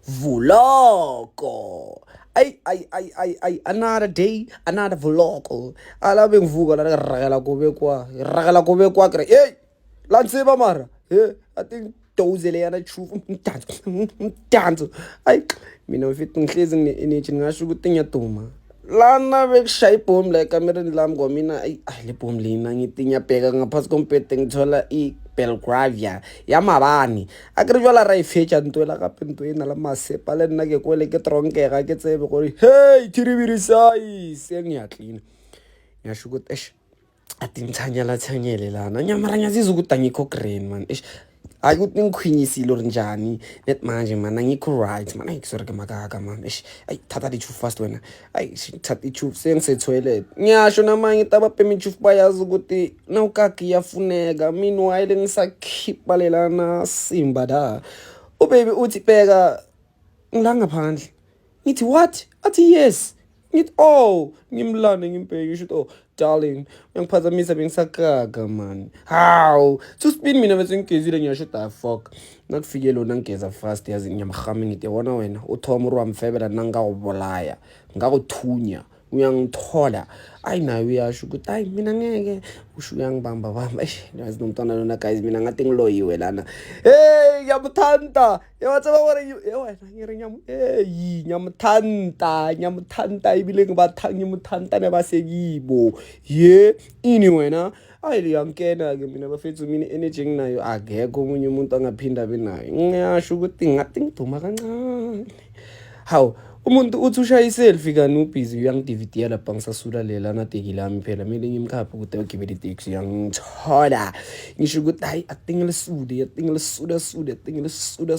vlog. Ay, another day, another vlog. Alabe ngivuka la ragala kube kwa kre. Hey, lantseba mara. Hey, I think dozele yana chufu mtanzo. Ay, mina mfethu ngihlezi nginethi ngasho ukuthi ngiyaduma. Lana bekushaye ibhomu la ekamereni lami ngomina le bhomu lina ngithi ngiyabheka ngaphasi kompete ngithola Belgravia yamabani akere jwala ra ifetša ntwela gape ntwena la masepa le nna ke kwele ke tronkega ke tsebe gore hey thiribirisai se ngiyatlina ngasho ukuthi ati ngithanyela lana nyamara ngiyaziza ukuthi angikho green man hayi ukuthi ngikhwinyisile uri njani net manje man angikho right man ayikusorry ke makaka man thatha di fast wena thatha ichufu sengisetoilet ngiyasho namanye tabaphe ichufu bayazi ukuthi nawukaki iyafuneka meanwhile ngisakhipha lelana simba da ubaby uthi bheka ngilangaphandle ngithi what athi yes ngithi ngimlande ngimbheke isho darling uyangiphazamisa bengisakaka man how so spin mina bese ngigezile ngiyasho fuck nakufike lona ngigeza fast yazi ngiyamhama ngithi yabona wena uthoma uri wamfebela nangawubolaya ngakuthunya uyangithola nayo uyasho ukuthi mina ngeke usho uyangibamba yazi nomntwana lona guys mina ngathi ngiloyiwe lana hey ngiyamuthanda yawatsaba wena wena ngiri ngiyamuthanda ibile ngimuthanda nebasekibo ini wena liyankena ke mina bafethu mina energy nginayo akekho umunye umuntu angaphinda benayo ngiyasho ukuthi ngathi ngiduma kancane how umuntu uthi ushaya iselfie kani ubhizi uyangidividiya lapha ngisasula lela nateki lami phela mina ngimkhapha ukuthi ogibela itaxi uyangithola ngisho ukuthi atingele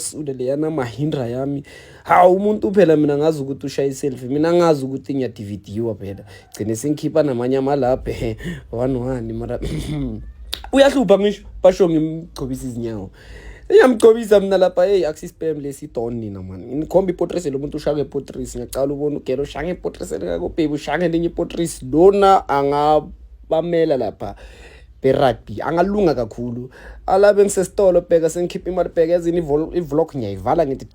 suda leyana mahindra yami umuntu phela mina ngazi ukuthi ushaya iselfie mina ngazi ukuthi ngiyadividiwa phela gcine sengikhipha namanye amalaphe 1 mara uyahlupha ngisho basho ngimgcobisa izinyawo ngiyamgcobisa mina lapha akusispam lesidon nina man ngikhomba iportrait lo muntu ushaka iportrait ngiyacala ubona ugelo ushaka iportrait ngako baby ushaka enye iportrait lona angabamela lapha berugby angalunga kakhulu alabe ngisesitolo bheka sengikhipha imali bheka ezini ivlog ngiyayivala ngithi